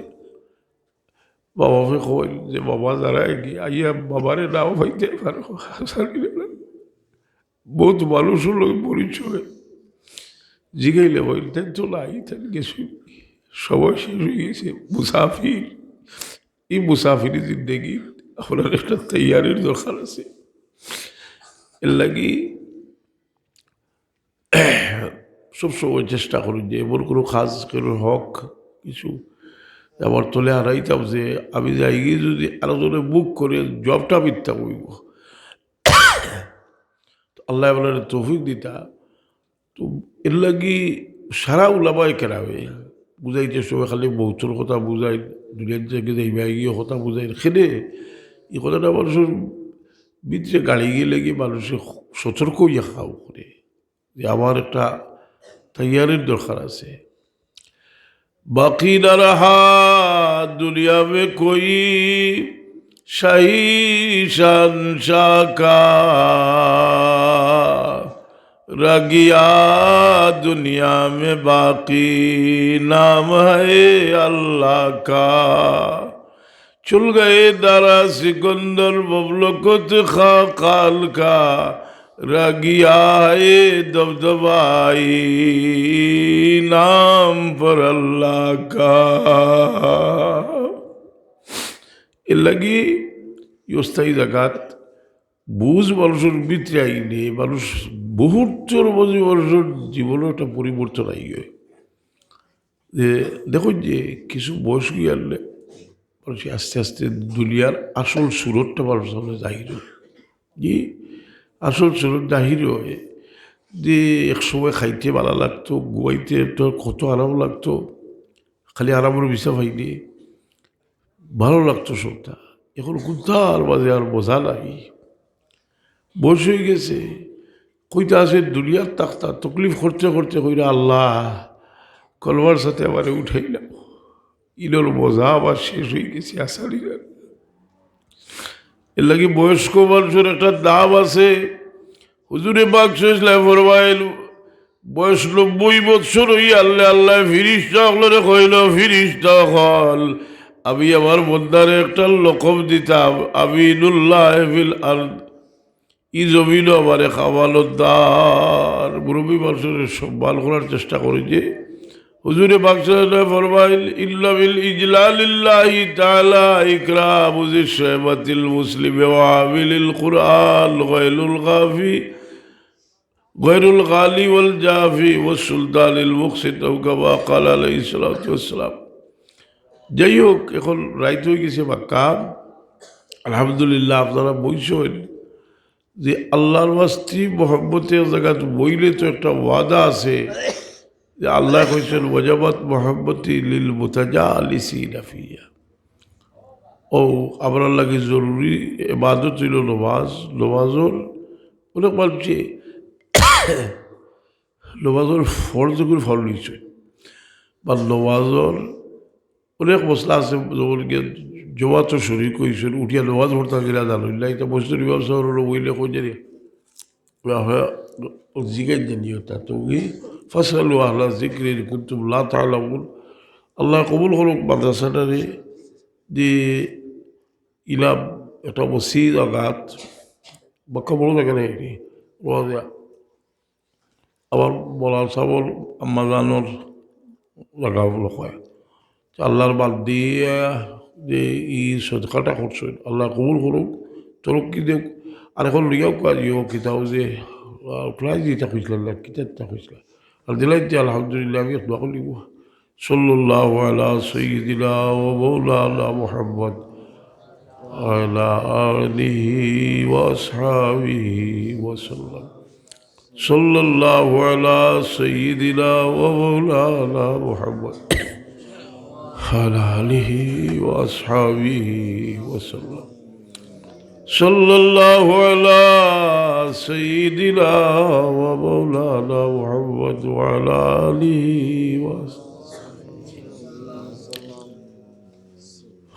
বাবাকে কইল যে বাবা যারা আইয়া বাবারে নাও ভাইতে পারো বহুত মানুষের লোক পরিচয় জিগাইলে বলতেন তো নাই তেন গেছি সবাই শেষ হয়ে গেছে মুসাফির এই মুসাফিরি জিন্দগি আপনার একটা তৈয়ারির দরকার আছে এর লাগি সবসময় চেষ্টা করি যে এমন কোনো কাজ কোনো হক কিছু আমার তোলে হারাইতাম যে আমি যাই গিয়ে যদি আলোচনে বুক করে জবটা মিথ্যা করিব আল্লাহ বলেন তৌফিক দিতা তো এর লাগি সারা উলামায় কেরাবে বুঝাইতে সবাই খালি বহুতর কথা বুঝাই দুনিয়ার থেকে যাইবা গিয়ে কথা বুঝাই খেলে এই কথাটা মানুষের ভিতরে গাড়ি গিয়ে লেগে মানুষের সতর্ক ইয়ে খাও করে যে আমার একটা তৈয়ারির দরকার আছে বাকি না রহা দুনিয়া মে কোই শাহী শানশাহ কা रगिया दुनिया में बाकी नाम है अल्लाह का चुल गए दारा सिकंदर बबलकत खाल का रगिया है दबदबाई नाम पर अल्लाह का लगी योस्ताई जगात বুঝ মানুষের ভিতরে আইলে মানুষ বহুত্তর মানুষের জীবনে একটা পরিবর্তন আইগে যে দেখো যে কিছু বয়স গিয়ে আনলে মানুষ আস্তে আস্তে দুনিয়ার আসল সুরতটা মানুষ সামনে জাহির হয় যে আসল সুরত জাহির হয় যে এক সময় খাইতে ভালো লাগতো গুয়াইতে তোর কত আরাম লাগতো খালি আরামের বিষয় পাইনি ভালো লাগতো সবটা এখন কোথার মাঝে আর বোঝা নাই বয়স হয়ে গেছে কইটা আছে দুনিয়ার তাক্তা তকলিফ করতে করতে কইরা আল্লাহ কলবার সাথে আমার উঠাইলাম ইলোর বোঝা আবার শেষ হয়ে গেছে আসারি এর লাগে বয়স্ক মানুষের একটা দাম আছে হুজুরে পাক সাল্লাল্লাহু ফরমাইল বয়স 90 বছর হই আল্লাহ আল্লাহ ফিরিস্তা হলরে কইল ফিরিস্তা হল আমি আমার বন্দারে একটা লকব দিতাম আমিনুল্লাহ ফিল আরদ ই জমিনও আমারে খাওয়ালোদ্দার মুরব্বী মানুষের সম্মান করার চেষ্টা করি যে হুজুরে পাক সাল্লাল্লাহু ফরমাইল ইল্লা বিল ইজলালিল্লাহি তাআলা ইকরামু যিশামাতিল মুসলিম ওয়া আমিলিল কুরআন গায়রুল গালি ওয়াল জাফি ওয়াস সুলতানিল মুকসিত কামা ক্বালা আলাইহিস সালাতু ওয়াস সালাম যাই হোক এখন রাইত হয়ে গেছে মক্কা আলহামদুলিল্লাহ আপনারা বইছেন যে আল্লাহর ওয়াস্তি মোহাম্মতের জায়গাত বইলে তো একটা ওয়াদা আছে যে আল্লাহ কইছেন ওয়াজাবাত মোহাম্মতি লিল মুতাজালিসিনা ফিয়া ও আপনার লাগে জরুরি ইবাদত ছিল নমাজর অনেক মানুষে নমাজর ফরজ করে ফল নিচ্ছে বা নমাজর অনেক মশলা আছে যেমন জমা তো শরীর কইছেন উঠিয়া নমাজ পড়তে গেলে জানুন না এটা বস্তু ব্যবসা হলো বইলে কই জানি জিগাই জানিও তা তুমি ফাসালু আহলা যিকরি কুনতুম লা তা'লামুন আল্লাহ কবুল করুক মাদ্রাসাটারে যে ইলাম একটা মসজিদ আঘাত বাক্কা বড় জায়গা নেই রোজা আবার বলা সাবল আম্মাজানোর লাগাবলো হয় আল্লাহর বাদ দিয়ে যে ই সদকাটা করছেন আল্লাহ কবুল করুক তরক্কি দেখ আর এখন লিয়াও কাজিও কিতাও যে প্রায় যেটা খুঁজলাম না কিতাবটা খুঁজলাম আর দিলাই আলহামদুলিল্লাহ আমি দোয়া করিব সাল্লাল্লাহু আলা সাইয়্যিদিনা ওয়া মাওলানা মুহাম্মদ وعلى آله وأصحابه وسلم صلى الله على سيدنا ومولانا محمد وعلى آله وأصحابه وسلم صلى الله على سيدنا ومولانا محمد وعلى آله وأصحابه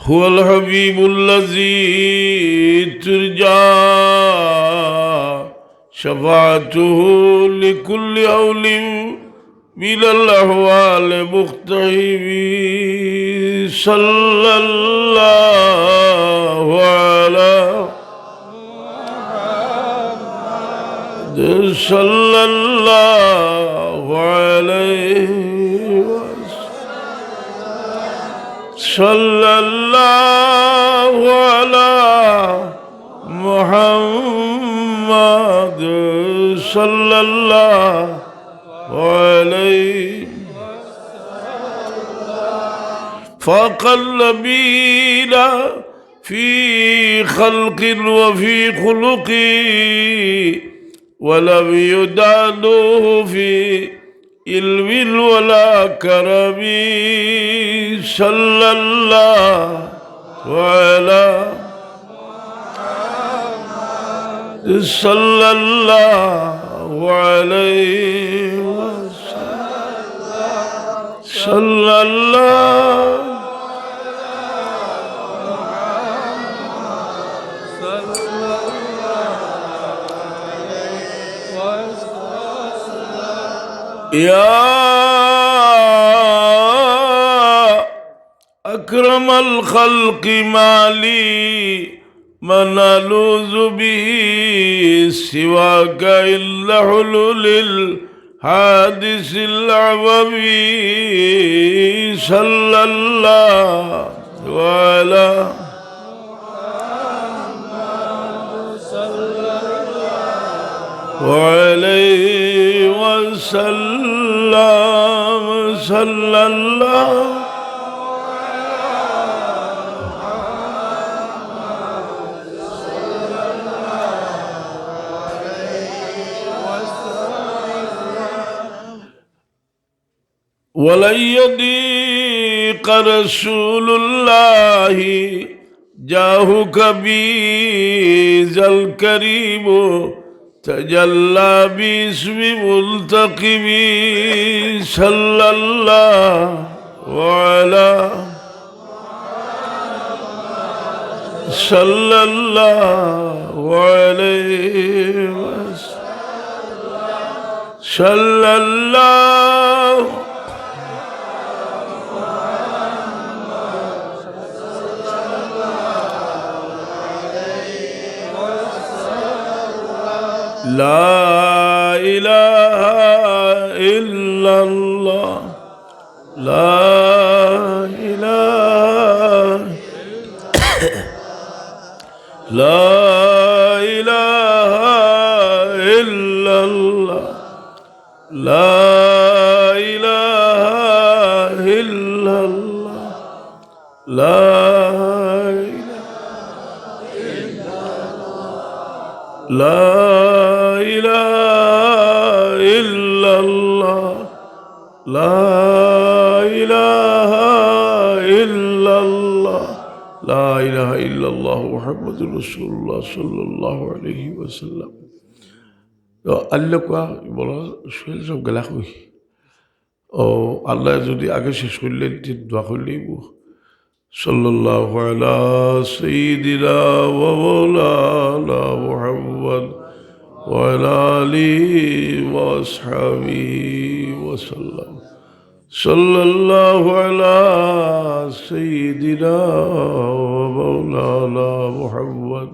هو الحبيب الذي ترجى شفاعته لكل هول من الأحوال مختهب صلى الله على صلى الله عليه صلى الله على محمد صلى الله عليه فاق النبيين في خلق وفي خلق ولم يدانوه في علم ولا كرم صلى الله على صلى الله عليه وسلم صلى الله يا أكرم الخلق مالي من ألوذ به سواك إلا حلول الحادث العبوي صلى الله على وعليه وسلم صلى الله ولن يضيق رسول الله جاهك بذا الكريم تجلى باسم ملتقم صلى الله على صلى الله عليه وسلم صلى الله لا إله إلا الله لا إله لا إله إلا الله لا إله إلا الله لا لا إله إلا الله لا إله إلا الله لا إله إلا الله محمد رسول الله صلى الله عليه وسلم আল্লাহ কোয়া বলা শরীর সব গেলা কই ও আল্লাহ যদি আগে শেষ করলেন দোয়া করলেই সাল্লাল্লাহু আলা সাইয়্যিদিনা ওয়া মাওলানা মুহাম্মদ ওয়া আলা আলিহি ওয়া আসহাবিহি ওয়া সাল্লাম সাল্লাল্লাহু আলা সাইয়্যিদিনা ওয়া মাওলানা মুহাম্মদ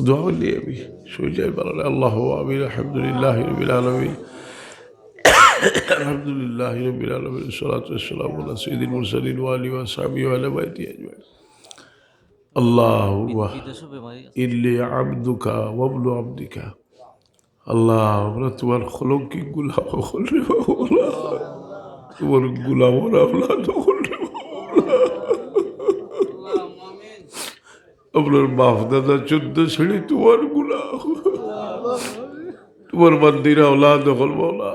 দোয়া করলি আমি শুয়ে যাই ভালো আল্লাহ আমিন আলহামদুলিল্লাহ রবিল আলমিন আলহামদুলিল্লাহ রবিল আলমিন সালাতাম সঈদুল মুরসালিন ওয়ালি ওয়াসাবি ওয়ালা বাইতি আজমাইন আল্লাহুম্মা ইল্লি আবদুকা ওয়াবনু আবদিকা আল্লাহ আমরা তোমার খলঙ্কি গুলাম হলে তোমার গুলাম আওলাদ হলে আপনার বাপ দাদা 14 ছেড়ে তোমার গুলাম তোমার বান্দিরা আওলাদ হল মওলা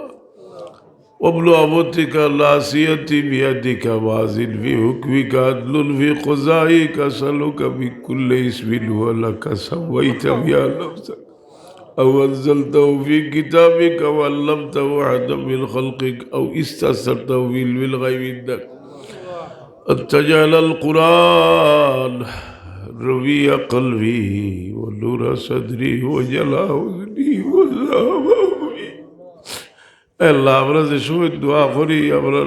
وابن أمتك العاصية بيدك ماضٍ في حكمك عدل في قضائك أسألك بكل اسم هو لك سميت به نفسك أو أنزلته في كتابك أو علمته أحدا من خلقك أو استأثرته في علم الغيب عندك أن تجعل القرآن ربيع قلبي ونور صدري وجلاء حزني وذهاب همي আল্লাহ আমরা যে সময় দোয়া করি আমরা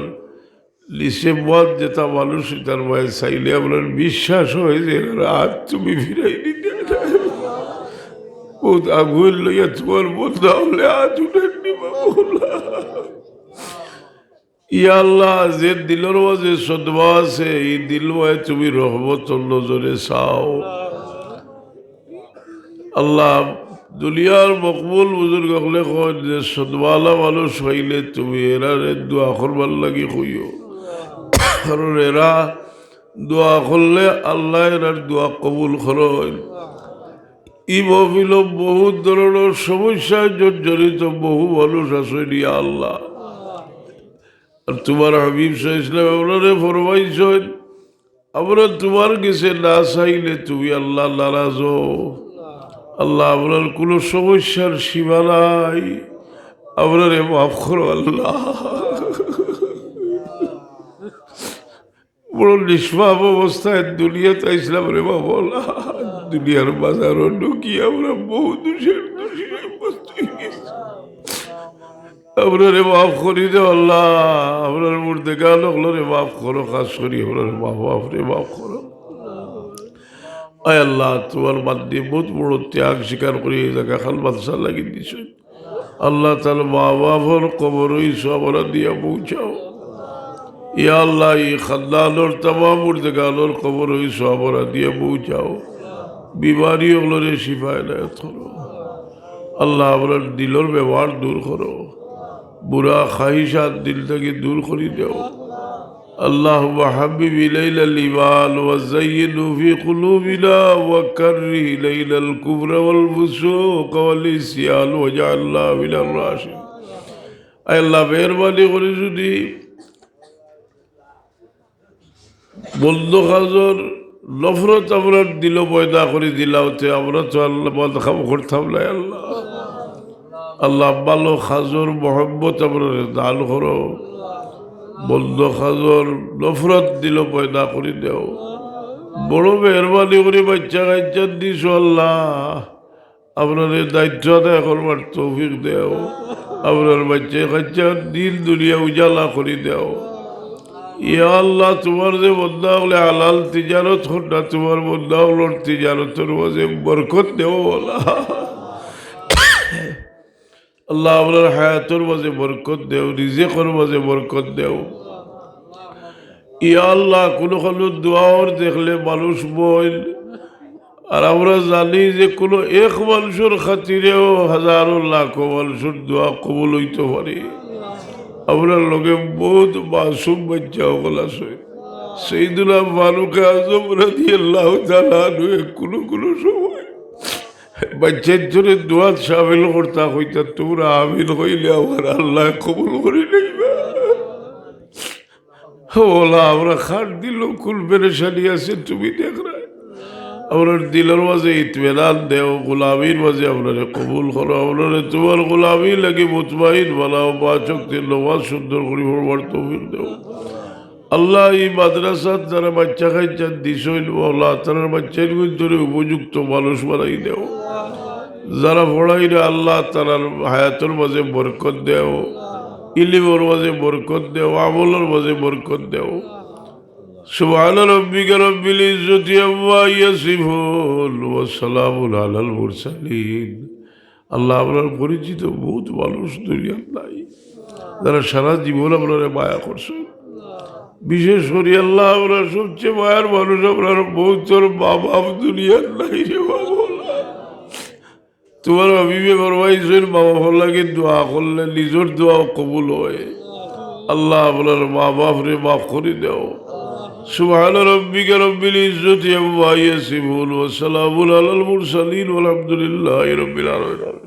লিসে মত যেটা মানুষ তার মায়ের চাইলে আপনার বিশ্বাস হয় যে আজ তুমি ফিরাই দিতে বহুত আগুন লইয়া তোমার বন্ধু হলে আজ উঠেননি বাবুলা ইয়া আল্লাহ যে দিলের মাঝে সদমা আছে এই দিল মায় তুমি রহমতের নজরে চাও আল্লাহ দুনিয়ার মকবুল বুজুর্গ হলে কয় যে সদওয়ালা মানুষ হইলে তুমি এরারে দোয়া করবার লাগি কইও কারণ এরা দোয়া করলে আল্লাহ এরার দোয়া কবুল করেন ই মহফিল বহুত ধরনের সমস্যায় জর্জরিত বহু মানুষ আছে নিয়ে আল্লাহ আর তোমার হাবিব সাহেব ইসলাম আপনারে ফরমাইছেন আমরা তোমার কাছে না চাইলে তুমি আল্লাহ নারাজ আল্লাহ আপনার কোনো সমস্যার সীমা নাই আপনারে মাফ করো আল্লাহ বড় নিষ্পাপ অবস্থায় দুনিয়াতে ইসলাম রে বাবা দুনিয়ার বাজার ঢুকি আমরা বহু দোষের দোষী আপনারে মাফ করি দে আল্লাহ আপনার মূর্তে গান রে মাফ করো খাস করি আপনার মাফ আপনি মাফ করো আয় আল্লাহ তোমার মাধ্যমে বহুত বড় ত্যাগ স্বীকার করে এই জায়গা খাল বাদশা লাগিয়ে দিছ আল্লাহ তাহলে মা বাবার কবর সবরা দিয়া পৌঁছাও ইয়া আল্লাহ এই খানদানোর তামাম গানোর কবর সবরা দিয়ে পৌঁছাও বিমারি ওগুলোরে শিফায় নেয় করো আল্লাহ আপনার দিলর ব্যবহার দূর করো বুড়া খাহিসাত দিল থেকে দূর করে দেও اللهم حبب إلينا الإيمان وزينه في قلوبنا وكره إلينا الكفر والفسوق والعصيان واجعلنا من الراشدين أي الله মেহেরবানি করে যদি বন্ধ খাজর নফরত আমরা দিল পয়দা করে দিলাওতে আমরা তো আল্লাহ বন্ধ খাম করতাম না আল্লাহ আল্লাহ ভালো খাজর মোহাম্মত আমরা দান করো বন্ধ খাজর নফরত দিল পয়দা করে দেও বড় মেহরবানি করে বাচ্চা কাচ্চা দিস আল্লাহ আপনার দায়িত্ব আদায় করবার তৌফিক দেও আপনার বাচ্চা কাচ্চা দিল দুনিয়া উজালা করে দেও ইয়া আল্লাহ তোমার যে বন্ধা হলে হালাল তিজারত হল না তোমার বন্ধা হল তিজারতের মাঝে বরকত দেও আল্লাহ আল্লাহ আপনার হায়াতের মাঝে বরকত দেও রিজেকের মাঝে বরকত দেও ইয়া আল্লাহ কোনো দোয়ার দেখলে মানুষ বল আর আমরা জানি যে কোনো এক মানুষের খাতিরেও হাজারো লাখো মানুষের দোয়া কবুল হইতে পারে আপনার লোকে বহুত মাসুম বাচ্চা সকল আছে সেইদুল্লাহ ফারুক আজম রাদিয়াল্লাহু তাআলা কোনো সময় বাচ্চার জন্য দোয়া সামিল করতা হইতা তোমরা আমিন হইলে আমার আল্লাহ কবুল করে নেইবা ওলা আমরা খাট দিল কুল পেরেশানি আছে তুমি দেখ না আপনার দিলের মাঝে ইতমেনান দেও গোলামির মাঝে আপনারে কবুল করো আপনারে তোমার গোলামি লাগে মুতমাইন বানাও বাচকদের নমাজ সুন্দর করে পড়বার তৌফিক দেও আল্লাহ এই মাদ্রাসার যারা বাচ্চা কাচ্চা দিস হইল আল্লাহ তারা বাচ্চার ধরে উপযুক্ত মানুষ বানাই দেও যারা পড়াই রে আল্লাহ তারার হায়াতের মাঝে বরকত দেও ইলিমের মাঝে বরকত দেও আমলের মাঝে বরকত দেও সুবহান রাব্বিকা রব্বিল ইজ্জতি আম্মা ইয়াসিফুন ওয়া সালামুন আলাল মুরসালিন। আল্লাহ আপনার পরিচিত বহুত মানুষ দুনিয়ার নাই যারা সারা জীবন আপনারা মায়া করছেন। বিশেষ করে আল্লাহ আপনার সবচেয়ে মায়ার মানুষ আপনার বহুতর মা বাপ দুনিয়ার নাই রে বাবা। তোমার অভিবে ফরমাইছেন বাবা ফল্লাকে দোয়া করলে নিজের দোয়া কবুল হয়। আল্লাহ আপনার মা বাপ রে মাফ করে দাও। সুবহান রাব্বিকা রব্বিল ইজ্জতি আম্মা ইয়াসিফুন ওয়া সালামুন আলাল মুরসালিন ওয়া আলহামদুলিল্লাহি রাব্বিল আলামিন।